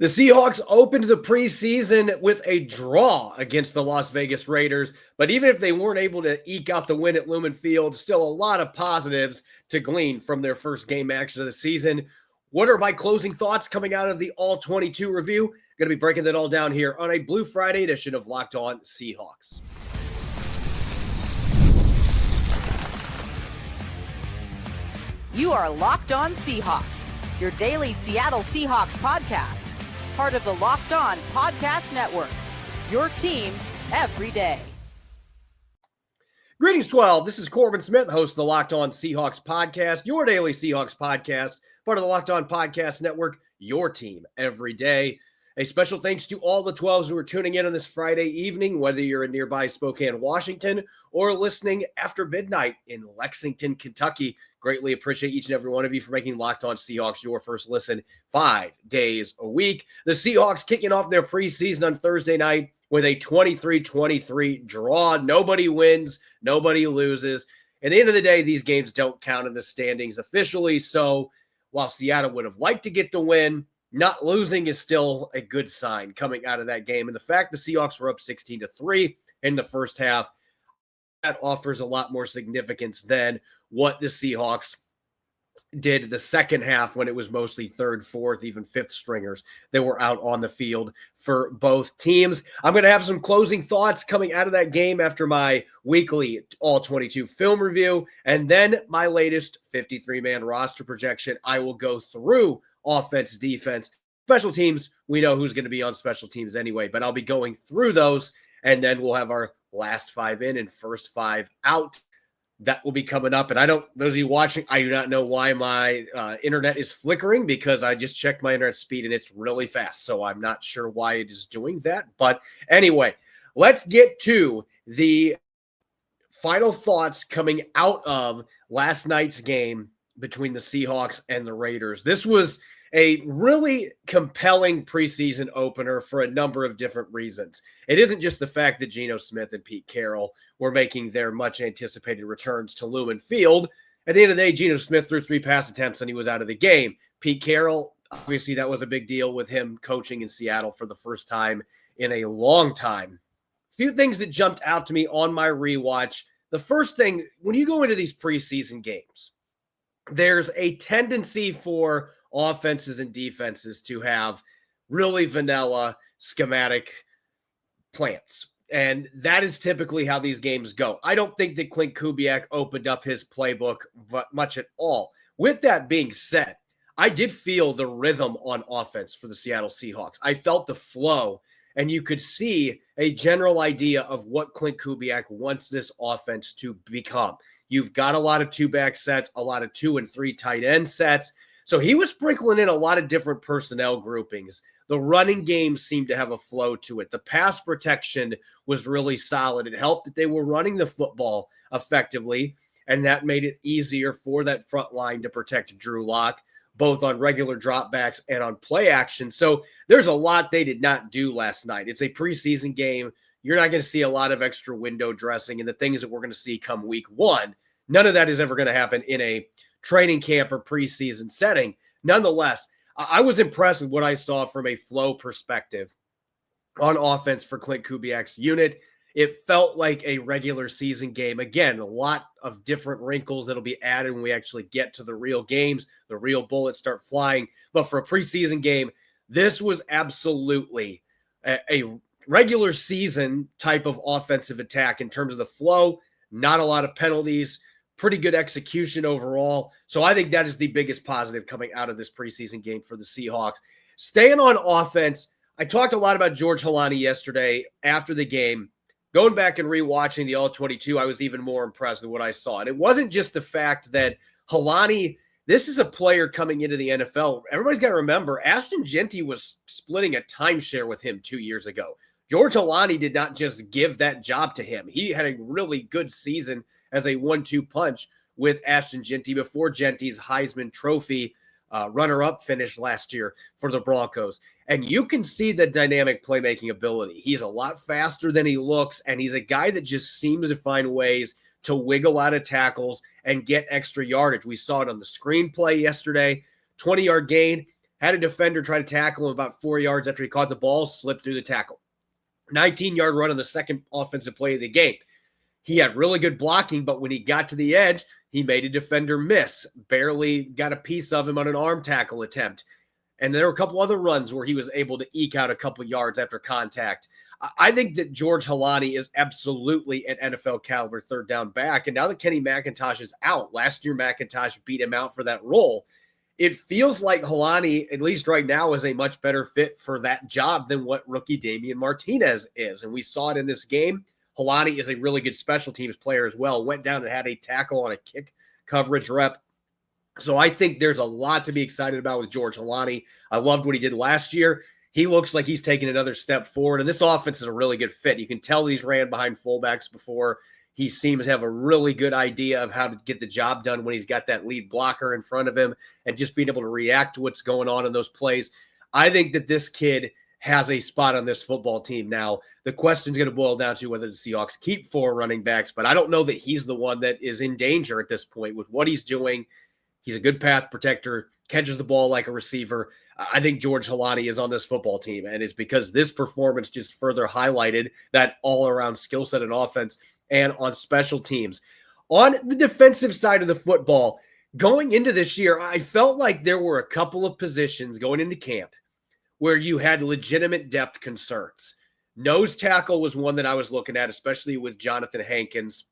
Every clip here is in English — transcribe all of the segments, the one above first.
The Seahawks opened the preseason with a draw against the Las Vegas Raiders, but even if they weren't able to eke out the win at Lumen Field, still a lot of positives to glean from their first game action of the season. What are my closing thoughts coming out of the All-22 review? Going to be breaking that all down here on a Blue Friday edition of Locked On Seahawks. You are Locked On Seahawks, your daily Seattle Seahawks podcast. Part of the Locked On Podcast Network, your team every day. Greetings, 12. This is Corbin Smith, host of the Locked On Seahawks podcast, your daily Seahawks podcast, part of the Locked On Podcast Network, your team every day. A special thanks to all the 12s who are tuning in on this Friday evening, whether you're in nearby Spokane, Washington, or listening after midnight in Lexington, Kentucky. Greatly appreciate each and every one of you for making Locked On Seahawks your first listen 5 days a week. The Seahawks kicking off their preseason on Thursday night with a 23-23 draw. Nobody wins, nobody loses. At the end of the day, these games don't count in the standings officially. So while Seattle would have liked to get the win, not losing is still a good sign coming out of that game. And the fact the Seahawks were up 16-3 in the first half, that offers a lot more significance than what the Seahawks did the second half when it was mostly third, fourth, even fifth stringers that were out on the field for both teams. I'm going to have some closing thoughts coming out of that game after my weekly All-22 film review, and then my latest 53-man roster projection. I will go through offense, defense, special teams. We know who's going to be on special teams anyway, but I'll be going through those, and then we'll have our last 5 in and first 5 out. That will be coming up. And those of you watching, I do not know why my internet is flickering, because I just checked my internet speed and it's really fast. So I'm not sure why it is doing that. But anyway, let's get to the final thoughts coming out of last night's game between the Seahawks and the Raiders. This was a really compelling preseason opener for a number of different reasons. It isn't just the fact that Geno Smith and Pete Carroll were making their much-anticipated returns to Lumen Field. At the end of the day, Geno Smith threw 3 pass attempts and he was out of the game. Pete Carroll, obviously that was a big deal with him coaching in Seattle for the first time in a long time. A few things that jumped out to me on my rewatch. The first thing, when you go into these preseason games, there's a tendency for offenses and defenses to have really vanilla schematic plans. And that is typically how these games go. I don't think that Clint Kubiak opened up his playbook much at all. With that being said, I did feel the rhythm on offense for the Seattle Seahawks. I felt the flow, and you could see a general idea of what Clint Kubiak wants this offense to become. You've got a lot of 2-back sets, a lot of 2 and 3 tight end sets. So he was sprinkling in a lot of different personnel groupings. The running game seemed to have a flow to it. The pass protection was really solid. It helped that they were running the football effectively, and that made it easier for that front line to protect Drew Lock, both on regular dropbacks and on play action. So there's a lot they did not do last night. It's a preseason game. You're not going to see a lot of extra window dressing and the things that we're going to see come week 1. None of that is ever going to happen in a training camp or preseason setting. Nonetheless, I was impressed with what I saw from a flow perspective on offense for Clint Kubiak's unit. It felt like a regular season game. Again, a lot of different wrinkles that'll be added when we actually get to the real games, the real bullets start flying. But for a preseason game, this was absolutely a regular season type of offensive attack in terms of the flow, not a lot of penalties, pretty good execution overall. So I think that is the biggest positive coming out of this preseason game for the Seahawks. Staying on offense, I talked a lot about George Holani yesterday after the game. Going back and rewatching the All-22, I was even more impressed with what I saw. And it wasn't just the fact that Holani, this is a player coming into the NFL. Everybody's got to remember, Ashton Jeanty was splitting a timeshare with him 2 years ago. George Holani did not just give that job to him. He had a really good season as a 1-2 punch with Ashton Jeanty before Jeanty's Heisman Trophy runner-up finish last year for the Broncos. And you can see the dynamic playmaking ability. He's a lot faster than he looks, and he's a guy that just seems to find ways to wiggle out of tackles and get extra yardage. We saw it on the screenplay yesterday. 20-yard gain, had a defender try to tackle him about 4 yards after he caught the ball, slipped through the tackle. 19-yard run on the second offensive play of the game. He had really good blocking, but when he got to the edge, he made a defender miss, barely got a piece of him on an arm tackle attempt. And there were a couple other runs where he was able to eke out a couple yards after contact. I think that George Holani is absolutely an NFL caliber third down back. And now that Kenny McIntosh is out, last year McIntosh beat him out for that role. It feels like Holani, at least right now, is a much better fit for that job than what rookie Damian Martinez is. And we saw it in this game. Holani is a really good special teams player as well. Went down and had a tackle on a kick coverage rep. So I think there's a lot to be excited about with George Holani. I loved what he did last year. He looks like he's taking another step forward, and this offense is a really good fit. You can tell he's ran behind fullbacks before. He seems to have a really good idea of how to get the job done when he's got that lead blocker in front of him and just being able to react to what's going on in those plays. I think that this kid has a spot on this football team now. The question is going to boil down to whether the Seahawks keep 4 running backs, but I don't know that he's the one that is in danger at this point with what he's doing. He's a good path protector, catches the ball like a receiver. I think George Holani is on this football team, and it's because this performance just further highlighted that all-around skill set and offense and on special teams. On the defensive side of the football, going into this year, I felt like there were a couple of positions going into camp where you had legitimate depth concerns. Nose tackle was one that I was looking at, especially with Jonathan Hankins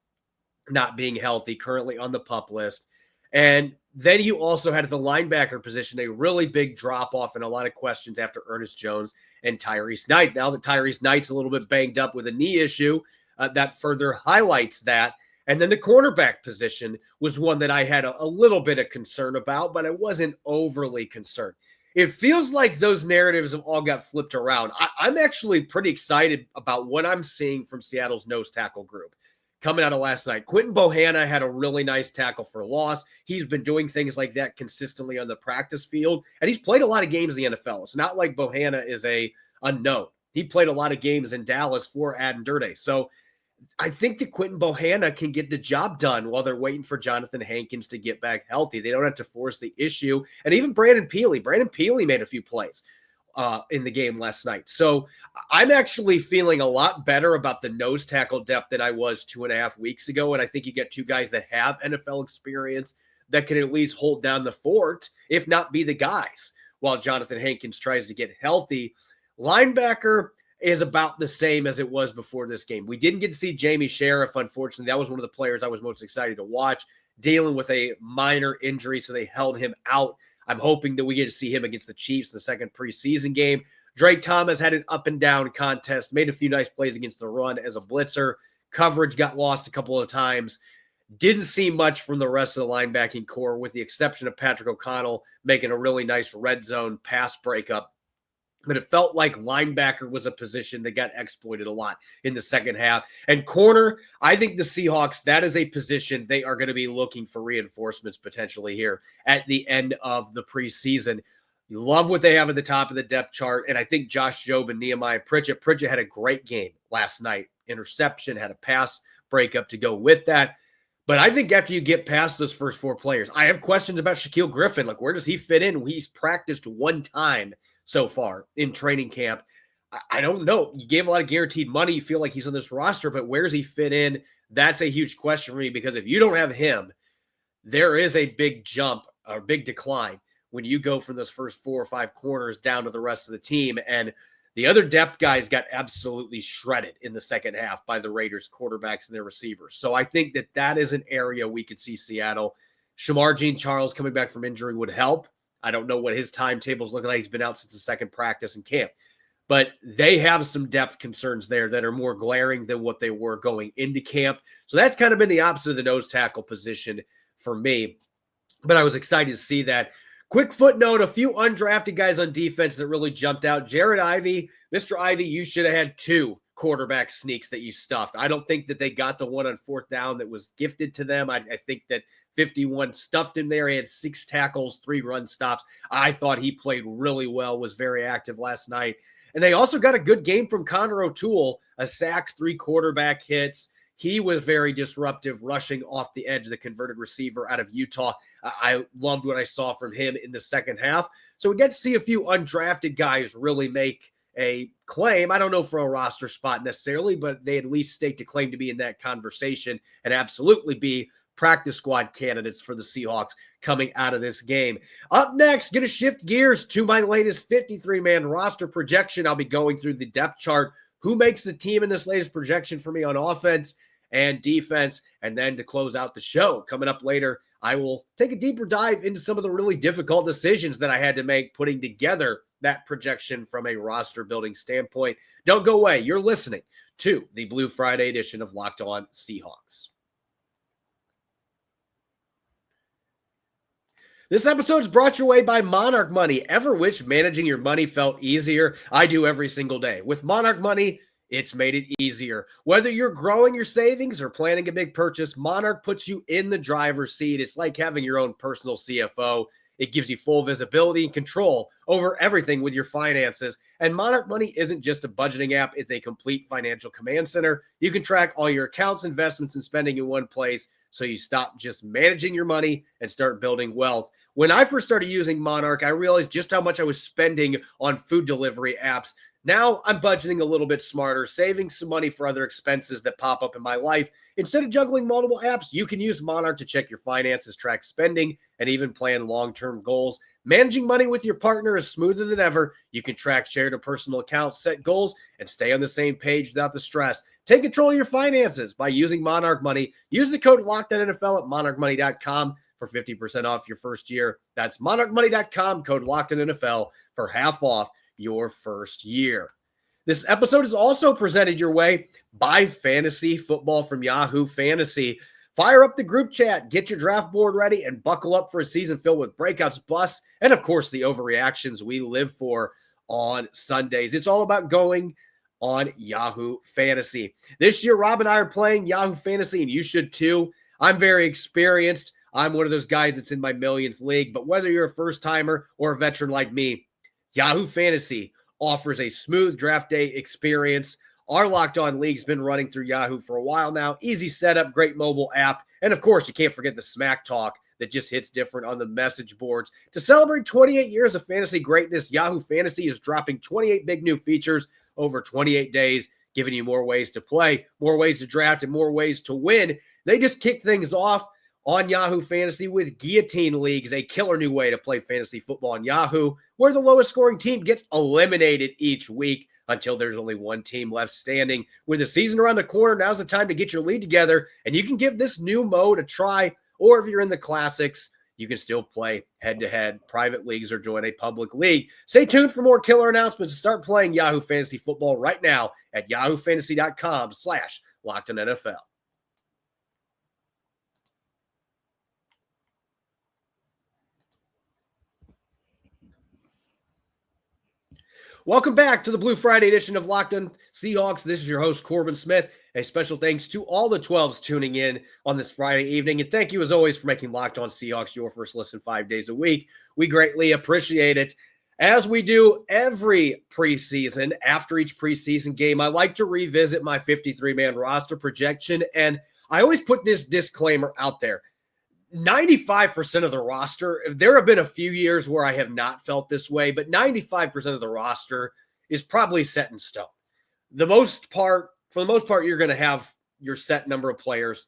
not being healthy, currently on the PUP list. And then you also had at the linebacker position a really big drop-off and a lot of questions after Ernest Jones and Tyrese Knight. Now that Tyrese Knight's a little bit banged up with a knee issue, that further highlights that. And then the cornerback position was one that I had a little bit of concern about, but I wasn't overly concerned. It feels like those narratives have all got flipped around. I'm actually pretty excited about what I'm seeing from Seattle's nose tackle group. Coming out of last night, Quinton Bohanna had a really nice tackle for loss. He's been doing things like that consistently on the practice field, and he's played a lot of games in the NFL. It's not like Bohanna is a unknown. He played a lot of games in Dallas for Aden Durde. So I think that Quinton Bohanna can get the job done while they're waiting for Jonathan Hankins to get back healthy. They don't have to force the issue. And even Brandon Peely made a few plays in the game last night. So I'm actually feeling a lot better about the nose tackle depth than I was 2.5 weeks ago. And I think you get two guys that have NFL experience that can at least hold down the fort, if not be the guys, while Jonathan Hankins tries to get healthy. Linebacker is about the same as it was before this game. We didn't get to see Jamie Sheriff, unfortunately. That was one of the players I was most excited to watch, dealing with a minor injury, so they held him out. I'm hoping that we get to see him against the Chiefs in the second preseason game. Drake Thomas had an up-and-down contest, made a few nice plays against the run as a blitzer. Coverage got lost a couple of times. Didn't see much from the rest of the linebacking core, with the exception of Patrick O'Connell making a really nice red zone pass breakup. But it felt like linebacker was a position that got exploited a lot in the second half. And corner, I think the Seahawks, that is a position they are going to be looking for reinforcements potentially here at the end of the preseason. You love what they have at the top of the depth chart. And I think Josh Jobe and Nehemiah Pritchett had a great game last night. Interception, had a pass breakup to go with that. But I think after you get past those first 4 players, I have questions about Shaquille Griffin. Like, where does he fit in? He's practiced one time so far in training camp. I don't know. You gave a lot of guaranteed money. You feel like he's on this roster, but where does he fit in? That's a huge question for me, because if you don't have him, there is a big jump or big decline when you go from those first 4 or 5 corners down to the rest of the team. And the other depth guys got absolutely shredded in the second half by the Raiders quarterbacks and their receivers. So I think that is an area we could see Seattle. Shamar Jean-Charles coming back from injury would help. I don't know what his timetable's looking like. He's been out since the second practice in camp. But they have some depth concerns there that are more glaring than what they were going into camp. So that's kind of been the opposite of the nose tackle position for me. But I was excited to see that. Quick footnote, a few undrafted guys on defense that really jumped out. Jared Ivey, Mr. Ivey, you should have had 2 quarterback sneaks that you stuffed. I don't think that they got the one on 4th down that was gifted to them. I think that 51 stuffed him there. He had 6 tackles, 3 run stops. I thought he played really well, was very active last night. And they also got a good game from Connor O'Toole, a sack, 3 quarterback hits. He was very disruptive, rushing off the edge, the converted receiver out of Utah. I loved what I saw from him in the second half. So we get to see a few undrafted guys really make a claim. I don't know for a roster spot necessarily, but they at least staked a claim to be in that conversation and absolutely be practice squad candidates for the Seahawks coming out of this game. Up next, going to shift gears to my latest 53-man roster projection. I'll be going through the depth chart, who makes the team in this latest projection for me on offense and defense. And then to close out the show, coming up later, I will take a deeper dive into some of the really difficult decisions that I had to make putting together that projection from a roster building standpoint. Don't go away. You're listening to the Blue Friday edition of Locked On Seahawks. This episode is brought your way by Monarch Money. Ever wish managing your money felt easier? I do every single day. With Monarch Money, it's made it easier. Whether you're growing your savings or planning a big purchase, Monarch puts you in the driver's seat. It's like having your own personal CFO. It gives you full visibility and control over everything with your finances. And Monarch Money isn't just a budgeting app. It's a complete financial command center. You can track all your accounts, investments, and spending in one place, so you stop just managing your money and start building wealth. When I first started using Monarch, I realized just how much I was spending on food delivery apps. Now I'm budgeting a little bit smarter, saving some money for other expenses that pop up in my life. Instead of juggling multiple apps, you can use Monarch to check your finances, track spending, and even plan long-term goals. Managing money with your partner is smoother than ever. You can track shared or personal accounts, set goals, and stay on the same page without the stress. Take control of your finances by using Monarch Money. Use the code LOCKEDONNFL at monarchmoney.com for 50% off your first year. That's monarchmoney.com, code LOCKEDONNFL for half off your first year. This episode is also presented your way by Fantasy Football from Yahoo Fantasy. Fire up the group chat, get your draft board ready, and buckle up for a season filled with breakouts, busts, and of course the overreactions we live for on Sundays. It's all about going on Yahoo Fantasy. This year, Rob and I are playing Yahoo Fantasy, and you should too. I'm very experienced. I'm one of those guys that's in my millionth league, but whether you're a first-timer or a veteran like me, Yahoo Fantasy offers a smooth draft day experience. Our Locked On League's been running through Yahoo for a while now. Easy setup, great mobile app, and of course, you can't forget the smack talk that just hits different on the message boards. To celebrate 28 years of fantasy greatness, Yahoo Fantasy is dropping 28 big new features over 28 days, giving you more ways to play, more ways to draft, and more ways to win. They just kicked things off on Yahoo Fantasy with Guillotine Leagues, a killer new way to play fantasy football on Yahoo, where the lowest scoring team gets eliminated each week until there's only one team left standing. With the season around the corner, now's the time to get your league together, and you can give this new mode a try, or if you're in the classics, you can still play head-to-head, private leagues, or join a public league. Stay tuned for more killer announcements and start playing Yahoo Fantasy Football right now at yahoofantasy.com/LockedOnNFL. Welcome back to the Blue Friday edition of Locked On Seahawks. This is your host, Corbin Smith. A special thanks to all the 12s tuning in on this Friday evening. And thank you, as always, for making Locked On Seahawks your first listen 5 days a week. We greatly appreciate it. As we do every preseason, after each preseason game, I like to revisit my 53-man roster projection. And I always put this disclaimer out there. 95% of the roster, there have been a few years where I have not felt this way, but 95% of the roster is probably set in stone. For the most part, you're going to have your set number of players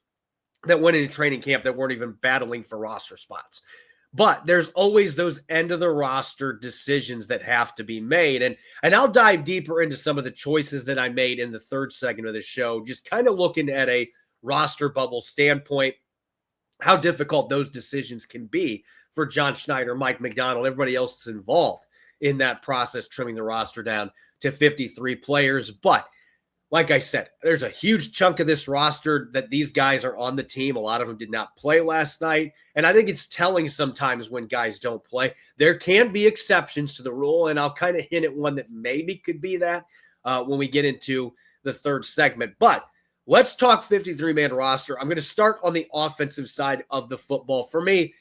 that went into training camp that weren't even battling for roster spots. But there's always those end of the roster decisions that have to be made. And I'll dive deeper into some of the choices that I made in the third segment of the show, just kind of looking at a roster bubble standpoint, how difficult those decisions can be for John Schneider, Mike Macdonald, everybody else that's involved in that process, trimming the roster down to 53 players. But like I said, there's a huge chunk of this roster that these guys are on the team. A lot of them did not play last night. And I think it's telling sometimes when guys don't play. There can be exceptions to the rule, and I'll kind of hint at one that maybe could be that when we get into the third segment. But let's talk 53-man roster. I'm going to start on the offensive side of the football. For me,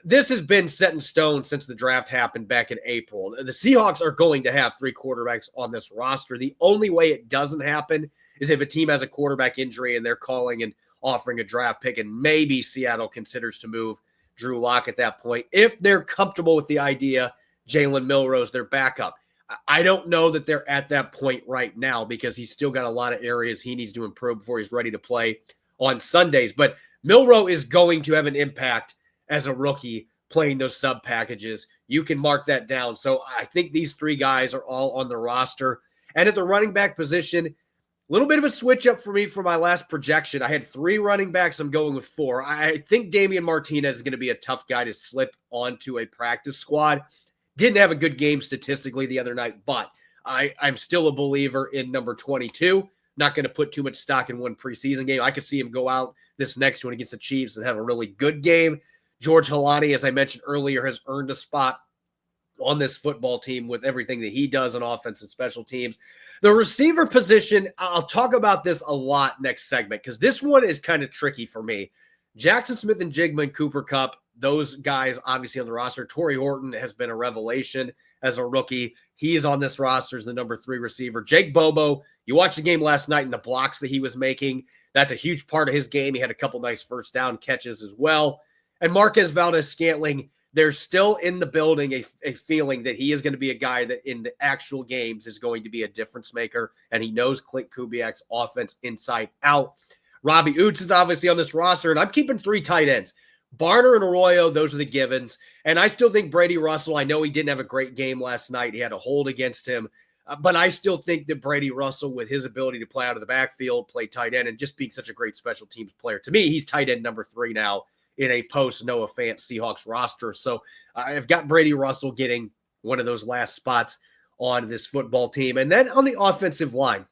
this has been set in stone since the draft happened back in April. The Seahawks are going to have 3 quarterbacks on this roster. The only way it doesn't happen is if a team has a quarterback injury and they're calling and offering a draft pick, and maybe Seattle considers to move Drew Lock at that point. If they're comfortable with the idea, Jalen Milroe's their backup. I don't know that they're at that point right now because he's still got a lot of areas he needs to improve before he's ready to play on Sundays. But Milroe is going to have an impact as a rookie playing those sub packages. You can mark that down. So I think these 3 guys are all on the roster. And at the running back position, a little bit of a switch up for me for my last projection. I had 3 running backs. I'm going with 4. I think Damian Martinez is going to be a tough guy to slip onto a practice squad. Didn't have a good game statistically the other night, but I'm still a believer in number 22. Not going to put too much stock in one preseason game. I could see him go out this next one against the Chiefs and have a really good game. George Halani, as I mentioned earlier, has earned a spot on this football team with everything that he does on offense and special teams. The receiver position, I'll talk about this a lot next segment because this one is kind of tricky for me. Jackson Smith and Jigma and Cooper Kupp, those guys obviously on the roster. Torrey Horton has been a revelation as a rookie. He is on this roster as the number 3 receiver. Jake Bobo, you watched the game last night and the blocks that he was making. That's a huge part of his game. He had a couple nice first down catches as well. And Marquez Valdez-Scantling, there's still in the building a feeling that he is going to be a guy that in the actual games is going to be a difference maker, and he knows Clint Kubiak's offense inside out. Robbie Oots is obviously on this roster, and I'm keeping 3 tight ends. Barner and Arroyo, those are the givens. And I still think Brady Russell, I know he didn't have a great game last night. He had a hold against him. But I still think that Brady Russell, with his ability to play out of the backfield, play tight end, and just being such a great special teams player, to me, he's tight end number 3 now in a post-Noah Fant Seahawks roster. So I've got Brady Russell getting one of those last spots on this football team. And then on the offensive line,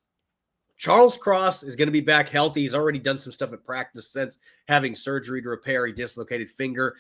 Charles Cross is going to be back healthy. He's already done some stuff at practice since having surgery to repair a dislocated finger.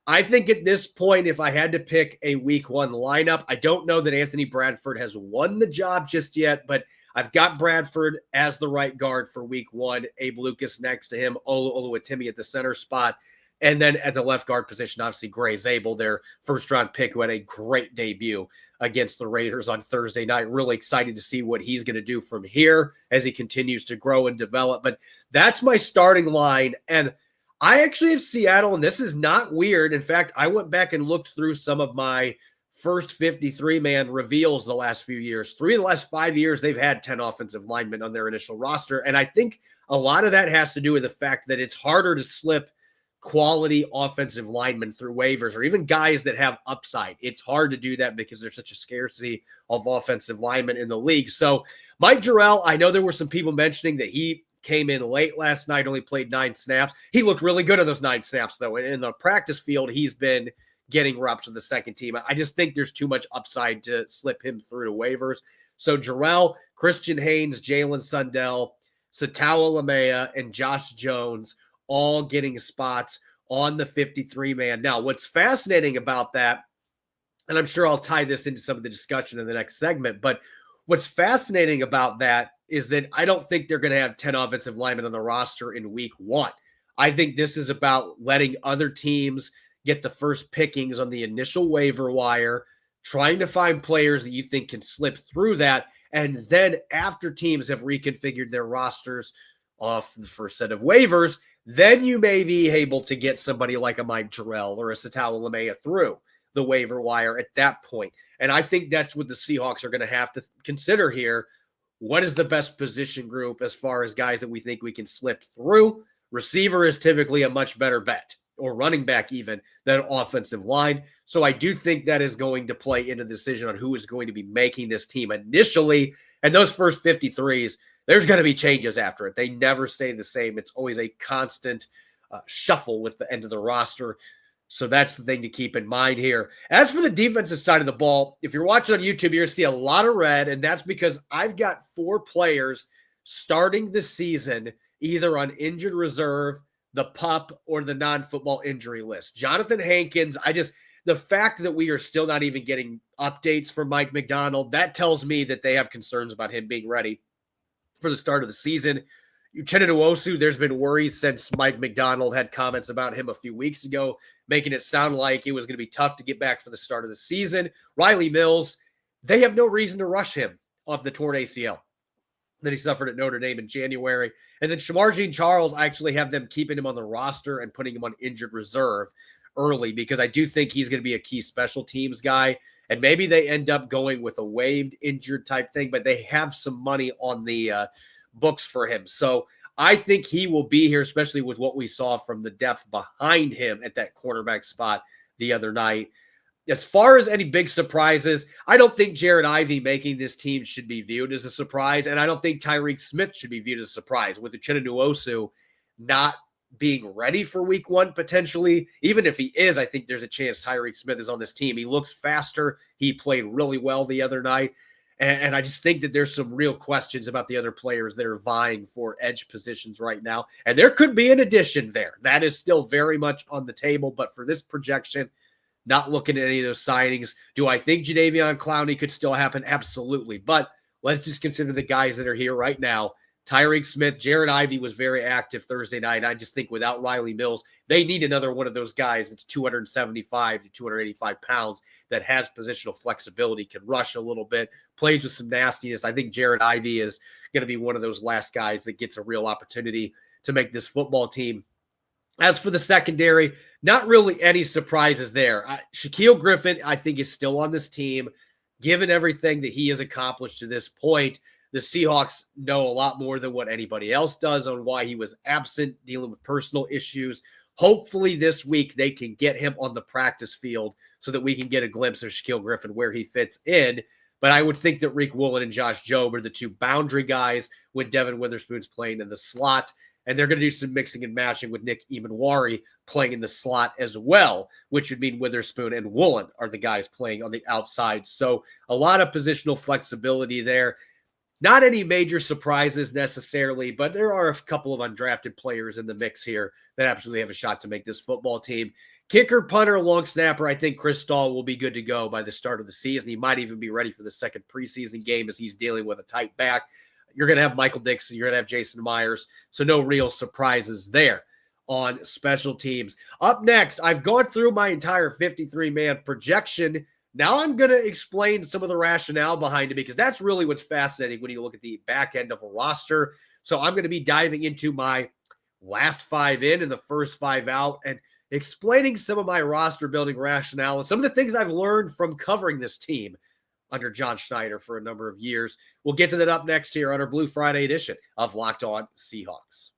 I think at this point, if I had to pick a week 1 lineup, I don't know that Anthony Bradford has won the job just yet, but I've got Bradford as the right guard for week 1, Abe Lucas next to him, Oluwatimi at the center spot. And then at the left guard position, obviously Gray Zabel, their first-round pick, who had a great debut against the Raiders on Thursday night. Really excited to see what he's going to do from here as he continues to grow and develop. But that's my starting line. And I actually have Seattle, and this is not weird. In fact, I went back and looked through some of my first 53-man reveals the last few years. 3 of the last 5 years, they've had 10 offensive linemen on their initial roster. And I think a lot of that has to do with the fact that it's harder to slip quality offensive linemen through waivers or even guys that have upside. It's hard to do that because there's such a scarcity of offensive linemen in the league. So Mike Jarrell, I know there were some people mentioning that he came in late last night, only played 9 snaps. He looked really good on those 9 snaps, though. And in the practice field, he's been getting reps with the second team. I just think there's too much upside to slip him through to waivers. So Jarrell, Christian Haynes, Jalen Sundell, Satawa Lamea, and Josh Jones all getting spots on the 53-man. Now, what's fascinating about that, and I'm sure I'll tie this into some of the discussion in the next segment, but what's fascinating about that is that I don't think they're going to have 10 offensive linemen on the roster in week 1. I think this is about letting other teams get the first pickings on the initial waiver wire, trying to find players that you think can slip through that, and then after teams have reconfigured their rosters off the first set of waivers, then you may be able to get somebody like a Mike Jarrell or a Satawa Lamea through the waiver wire at that point. And I think that's what the Seahawks are going to have to consider here. What is the best position group as far as guys that we think we can slip through? Receiver is typically a much better bet, or running back even, than offensive line. So I do think that is going to play into the decision on who is going to be making this team initially. And those first 53s, there's going to be changes after it. They never stay the same. It's always a constant shuffle with the end of the roster. So that's the thing to keep in mind here. As for the defensive side of the ball, if you're watching on YouTube, you're going to see a lot of red, and that's because I've got 4 players starting the season either on injured reserve, the PUP, or the non-football injury list. Jonathan Hankins, the fact that we are still not even getting updates from Mike Macdonald, that tells me that they have concerns about him being ready for the start of the season. Uchenna Nwosu, there's been worries since Mike Macdonald had comments about him a few weeks ago, making it sound like it was going to be tough to get back for the start of the season. Riley Mills, they have no reason to rush him off the torn ACL that he suffered at Notre Dame in January. And then Shamar Jean-Charles, I actually have them keeping him on the roster and putting him on injured reserve early because I do think he's going to be a key special teams guy. And maybe they end up going with a waived injured type thing, but they have some money on the books for him. So I think he will be here, especially with what we saw from the depth behind him at that cornerback spot the other night. As far as any big surprises, I don't think Jared Ivey making this team should be viewed as a surprise, and I don't think Dariq Smith should be viewed as a surprise. With Uchenna Nwosu not being ready for week one, potentially, even if he is, I think there's a chance Dariq Smith is on this team. He looks faster. He played really well the other night, and I just think that there's some real questions about the other players that are vying for edge positions right now, and there could be an addition there. That is still very much on the table, but for this projection, not looking at any of those signings. Do I think Jadeveon Clowney could still happen? Absolutely. But let's just consider the guys that are here right now. Dariq Smith, Jared Ivey was very active Thursday night. I just think without Riley Mills, they need another one of those guys that's 275 to 285 pounds that has positional flexibility, can rush a little bit, plays with some nastiness. I think Jared Ivey is going to be one of those last guys that gets a real opportunity to make this football team. As for the secondary, not really any surprises there. Shaquille Griffin, I think, is still on this team. Given everything that he has accomplished to this point, the Seahawks know a lot more than what anybody else does on why he was absent, dealing with personal issues. Hopefully this week they can get him on the practice field so that we can get a glimpse of Shaquille Griffin, where he fits in. But I would think that Rick Woolen and Josh Jobe are the two boundary guys with Devin Witherspoon's playing in the slot. And they're going to do some mixing and matching with Nick Emanwari playing in the slot as well, which would mean Witherspoon and Woolen are the guys playing on the outside. So a lot of positional flexibility there. Not any major surprises necessarily, but there are a couple of undrafted players in the mix here that absolutely have a shot to make this football team. Kicker, punter, long snapper, I think Chris Stahl will be good to go by the start of the season. He might even be ready for the second preseason game as he's dealing with a tight back. You're going to have Michael Dixon. You're going to have Jason Myers. So no real surprises there on special teams. Up next, I've gone through my entire 53-man projection. Now I'm going to explain some of the rationale behind it because that's really what's fascinating when you look at the back end of a roster. So I'm going to be diving into my last 5 in and the first 5 out and explaining some of my roster building rationale and some of the things I've learned from covering this team under John Schneider for a number of years. We'll get to that up next here on our Blue Friday edition of Locked On Seahawks.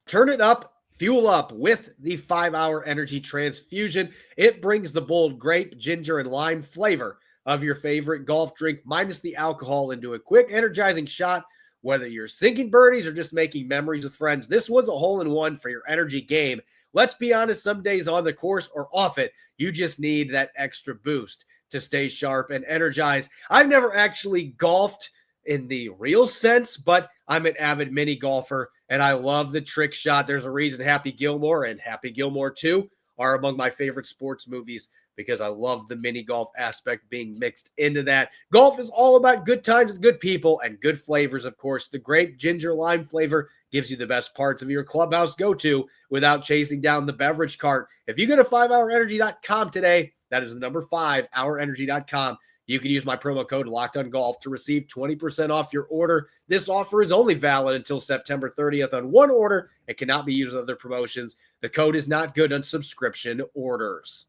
Turn it up, fuel up with the 5-hour energy transfusion. It brings the bold grape, ginger, and lime flavor of your favorite golf drink minus the alcohol into a quick, energizing shot. Whether you're sinking birdies or just making memories with friends, this one's a hole-in-one for your energy game. Let's be honest, some days on the course or off it, you just need that extra boost to stay sharp and energized. I've never actually golfed in the real sense, but I'm an avid mini golfer, and I love the trick shot. There's a reason Happy Gilmore and Happy Gilmore 2 are among my favorite sports movies because I love the mini golf aspect being mixed into that. Golf is all about good times with good people and good flavors, of course. The grape, ginger, lime flavor gives you the best parts of your clubhouse go-to without chasing down the beverage cart. If you go to 5hourenergy.com today, that is the number 5, hourenergy.com. You can use my promo code LOCKEDONGOLF to receive 20% off your order. This offer is only valid until September 30th on one order. It cannot be used with other promotions. The code is not good on subscription orders.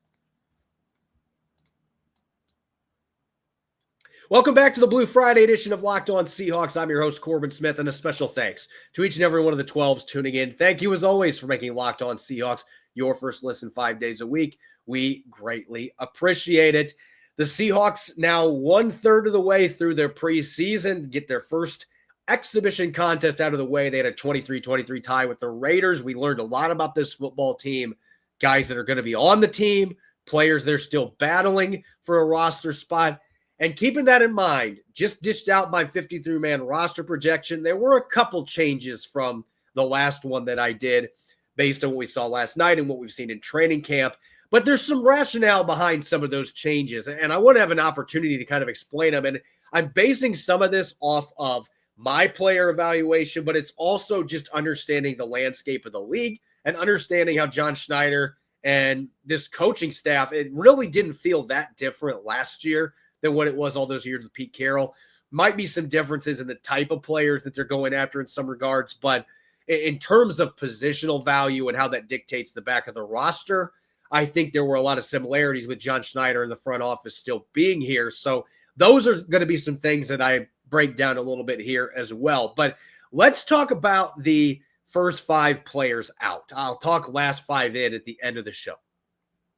Welcome back to the Blue Friday edition of Locked On Seahawks. I'm your host, Corbin Smith, and a special thanks to each and every one of the 12s tuning in. Thank you, as always, for making Locked On Seahawks your first listen 5 days a week. We greatly appreciate it. The Seahawks now 1/3 of the way through their preseason, get their first exhibition contest out of the way. They had a 23-23 tie with the Raiders. We learned a lot about this football team, guys that are going to be on the team, players they're still battling for a roster spot. And keeping that in mind, just dished out my 53-man roster projection. There were a couple changes from the last one that I did based on what we saw last night and what we've seen in training camp. But there's some rationale behind some of those changes, and I want to have an opportunity to kind of explain them. And I'm basing some of this off of my player evaluation, but it's also just understanding the landscape of the league and understanding how John Schneider and this coaching staff, it really didn't feel that different last year than what it was all those years with Pete Carroll. Might be some differences in the type of players that they're going after in some regards, but in terms of positional value and how that dictates the back of the roster, I think there were a lot of similarities with John Schneider in the front office still being here. So those are going to be some things that I break down a little bit here as well. But let's talk about the first 5 players out. I'll talk last 5 in at the end of the show.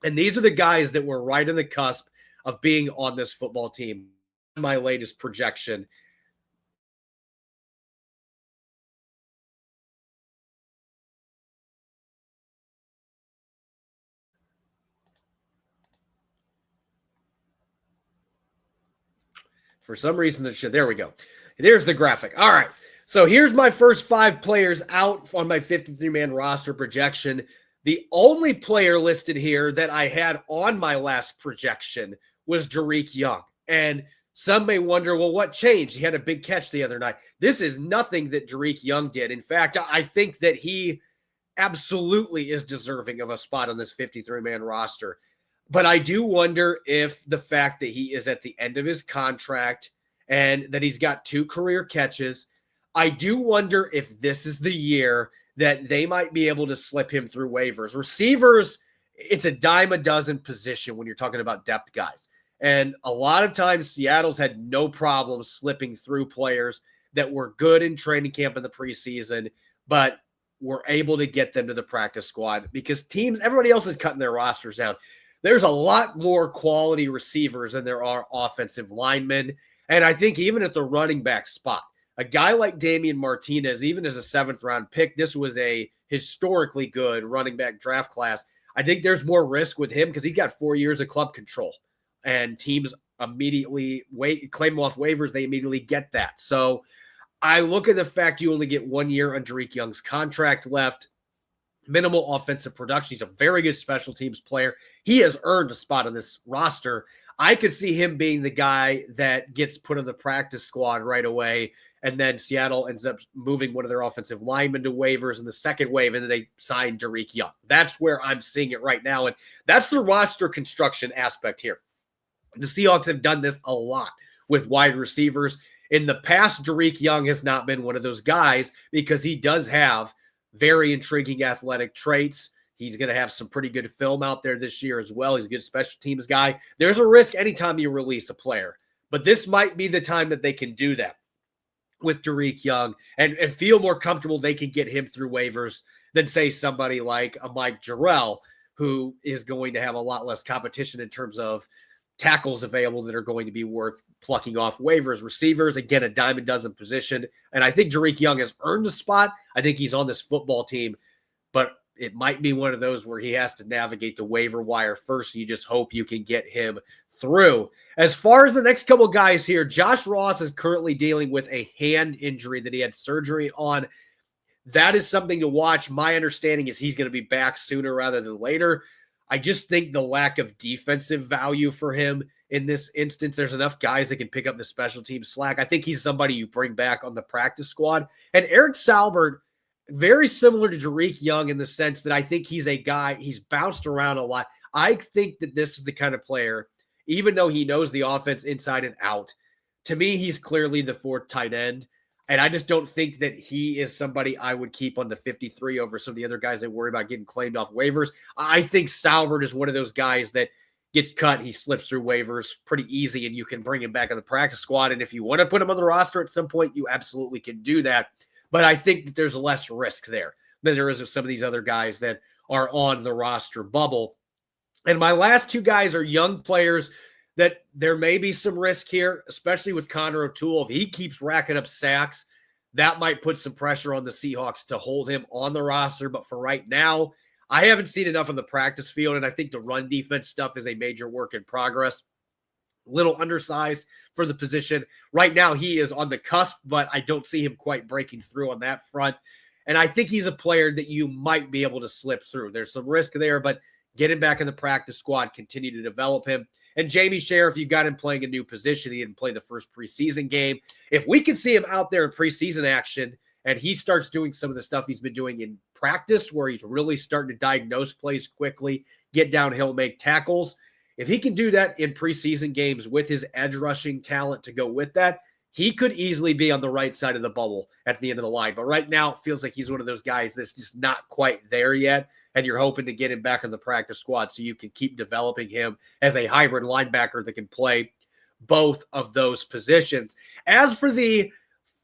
And these are the guys that were right on the cusp of being on this football team. My latest projection. For some reason, there we go. There's the graphic. All right. So here's my first 5 players out on my 53-man roster projection. The only player listed here that I had on my last projection was Dariq Young. And some may wonder, well, what changed? He had a big catch the other night. This is nothing that Dariq Young did. In fact, I think that he absolutely is deserving of a spot on this 53-man roster. But I do wonder if the fact that he is at the end of his contract and that he's got 2 career catches, I do wonder if this is the year that they might be able to slip him through waivers. Receivers, it's a dime a dozen position when you're talking about depth guys. And a lot of times Seattle's had no problem slipping through players that were good in training camp in the preseason, but were able to get them to the practice squad because teams, everybody else is cutting their rosters down. There's a lot more quality receivers than there are offensive linemen. And I think even at the running back spot, a guy like Damian Martinez, even as a 7th-round pick, this was a historically good running back draft class. I think there's more risk with him because he's got 4 years of club control. And teams immediately claim him off waivers. They immediately get that. So I look at the fact you only get 1 year on Dariq Young's contract left. Minimal offensive production. He's a very good special teams player. He has earned a spot on this roster. I could see him being the guy that gets put on the practice squad right away, and then Seattle ends up moving one of their offensive linemen to waivers in the second wave, and then they sign Dariq Young. That's where I'm seeing it right now, and that's the roster construction aspect here. The Seahawks have done this a lot with wide receivers. In the past, Dariq Young has not been one of those guys because he does have very intriguing athletic traits. He's going to have some pretty good film out there this year as well. He's a good special teams guy. There's a risk anytime you release a player, but this might be the time that they can do that with Dariq Young and feel more comfortable they can get him through waivers than, say, somebody like a Mike Jarrell, who is going to have a lot less competition in terms of tackles available that are going to be worth plucking off waivers. Receivers, again, a dime a dozen position. And I think Dariq Young has earned a spot. I think he's on this football team, but it might be one of those where he has to navigate the waiver wire first. You just hope you can get him through. As far as the next couple guys here, Josh Ross is currently dealing with a hand injury that he had surgery on. That is something to watch. My understanding is he's going to be back sooner rather than later. I just think the lack of defensive value for him in this instance, there's enough guys that can pick up the special team slack. I think he's somebody you bring back on the practice squad. And Eric Salbert, very similar to Dariq Young in the sense that I think he's a guy, he's bounced around a lot. I think that this is the kind of player, even though he knows the offense inside and out, to me, he's clearly the 4th tight end. And I just don't think that he is somebody I would keep on the 53 over some of the other guys that worry about getting claimed off waivers. I think Salbert is one of those guys that gets cut. He slips through waivers pretty easy, and you can bring him back on the practice squad. And if you want to put him on the roster at some point, you absolutely can do that. But I think that there's less risk there than there is with some of these other guys that are on the roster bubble. And my last 2 guys are young players that there may be some risk here, especially with Connor O'Toole. If he keeps racking up sacks, that might put some pressure on the Seahawks to hold him on the roster. But for right now, I haven't seen enough on the practice field, and I think the run defense stuff is a major work in progress. Little undersized for the position. Right now, he is on the cusp, but I don't see him quite breaking through on that front. And I think he's a player that you might be able to slip through. There's some risk there, but get him back in the practice squad, continue to develop him. And Jamie Sheriff, you got him playing a new position. He didn't play the first preseason game. If we can see him out there in preseason action and he starts doing some of the stuff he's been doing in practice where he's really starting to diagnose plays quickly, get downhill, make tackles, if he can do that in preseason games with his edge rushing talent to go with that, he could easily be on the right side of the bubble at the end of the line. But right now, it feels like he's one of those guys that's just not quite there yet. And you're hoping to get him back on the practice squad so you can keep developing him as a hybrid linebacker that can play both of those positions. As for the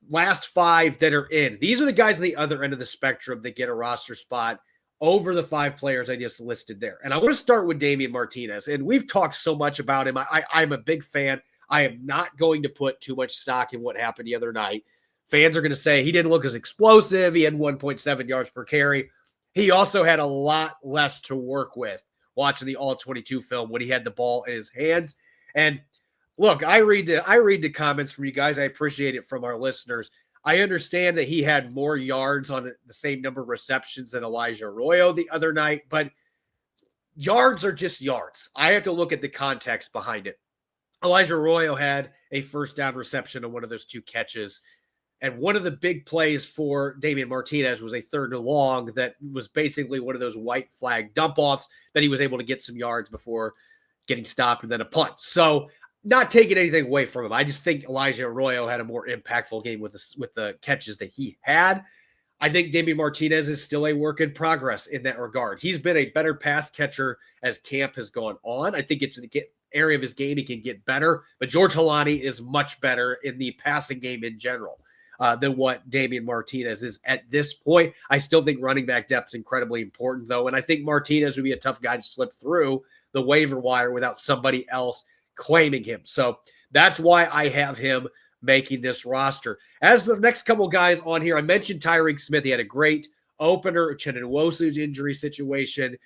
last 5 that are in, these are the guys on the other end of the spectrum that get a roster spot over the 5 players I just listed there. And I want to start with Damian Martinez. And we've talked so much about him. I'm a big fan. I am not going to put too much stock in what happened the other night. Fans are going to say he didn't look as explosive. He had 1.7 yards per carry. He also had a lot less to work with watching the All-22 film when he had the ball in his hands. And look, I read the comments from you guys. I appreciate it from our listeners. I understand that he had more yards on the same number of receptions than Elijah Arroyo the other night, but yards are just yards. I have to look at the context behind it. Elijah Arroyo had a first down reception on one of those 2 catches. And one of the big plays for Damian Martinez was a 3rd and long that was basically one of those white flag dump-offs that he was able to get some yards before getting stopped and then a punt. So not taking anything away from him. I just think Elijah Arroyo had a more impactful game with the catches that he had. I think Damian Martinez is still a work in progress in that regard. He's been a better pass catcher as camp has gone on. I think it's an area of his game he can get better, but George Holani is much better in the passing game in general than what Damian Martinez is at this point. I still think running back depth is incredibly important, though, and I think Martinez would be a tough guy to slip through the waiver wire without somebody else claiming him. So that's why I have him making this roster. As the next couple guys on here, I mentioned Dariq Smith. He had a great opener, Uchenna Nwosu's injury situation.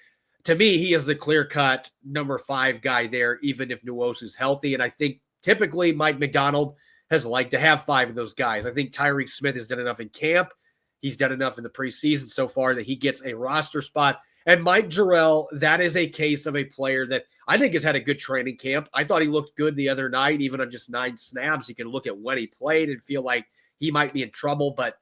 To me, he is the clear-cut number 5 guy there, even if Nwosu's healthy. And I think typically Mike Macdonald has liked to have 5 of those guys. I think Dariq Smith has done enough in camp. He's done enough in the preseason so far that he gets a roster spot. And Mike Jarrell, that is a case of a player that I think has had a good training camp. I thought he looked good the other night, even on just 9 snaps. You can look at when he played and feel like he might be in trouble. But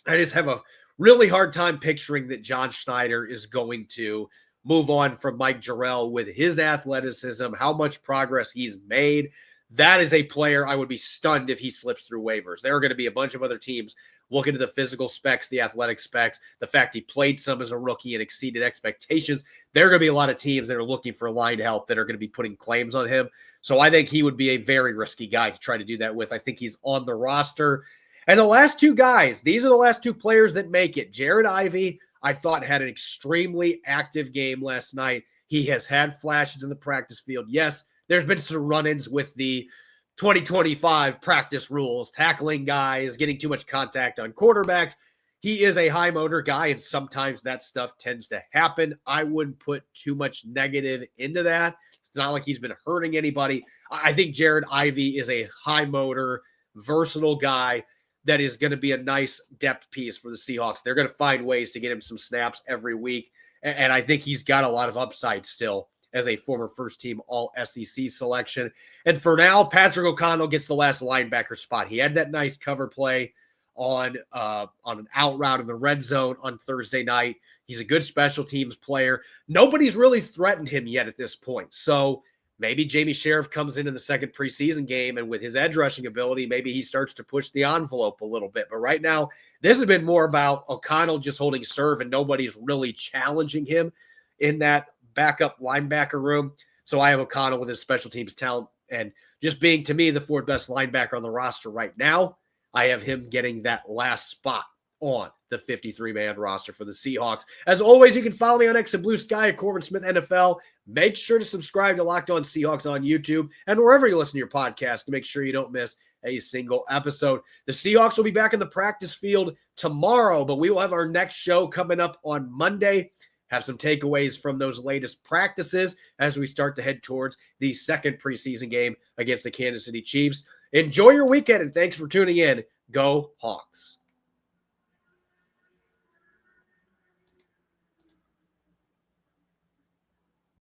I just have a really hard time picturing that John Schneider is going to move on from Mike Jarrell with his athleticism, how much progress he's made. That is a player I would be stunned if he slips through waivers. There are going to be a bunch of other teams looking at the physical specs, the athletic specs, the fact he played some as a rookie and exceeded expectations. There are going to be a lot of teams that are looking for line help that are going to be putting claims on him. So I think he would be a very risky guy to try to do that with. I think he's on the roster. And the last 2 guys, these are the last 2 players that make it. Jared Ivey, I thought, had an extremely active game last night. He has had flashes in the practice field. Yes, there's been some run-ins with the 2025 practice rules, tackling guys, getting too much contact on quarterbacks. He is a high motor guy, and sometimes that stuff tends to happen. I wouldn't put too much negative into that. It's not like he's been hurting anybody. I think Jared Ivey is a high motor, versatile guy that is going to be a nice depth piece for the Seahawks. They're going to find ways to get him some snaps every week, and I think he's got a lot of upside still as a former first-team All-SEC selection. And for now, Patrick O'Connell gets the last linebacker spot. He had that nice cover play on an out route in the red zone on Thursday night. He's a good special teams player. Nobody's really threatened him yet at this point. So maybe Jamie Sheriff comes in the second preseason game, and with his edge rushing ability, maybe he starts to push the envelope a little bit. But right now, this has been more about O'Connell just holding serve, and nobody's really challenging him in that backup linebacker room. So I have O'Connell with his special teams talent and just being, to me, the 4th best linebacker on the roster right now. I have him getting that last spot on the 53-man roster for the Seahawks. As always, you can follow me on X and Blue Sky at Corbin Smith NFL. Make sure to subscribe to Locked On Seahawks on YouTube and wherever you listen to your podcast to make sure you don't miss a single episode. The Seahawks will be back in the practice field tomorrow, but we will have our next show coming up on Monday. Have some takeaways from those latest practices as we start to head towards the second preseason game against the Kansas City Chiefs. Enjoy your weekend, and thanks for tuning in. Go Hawks.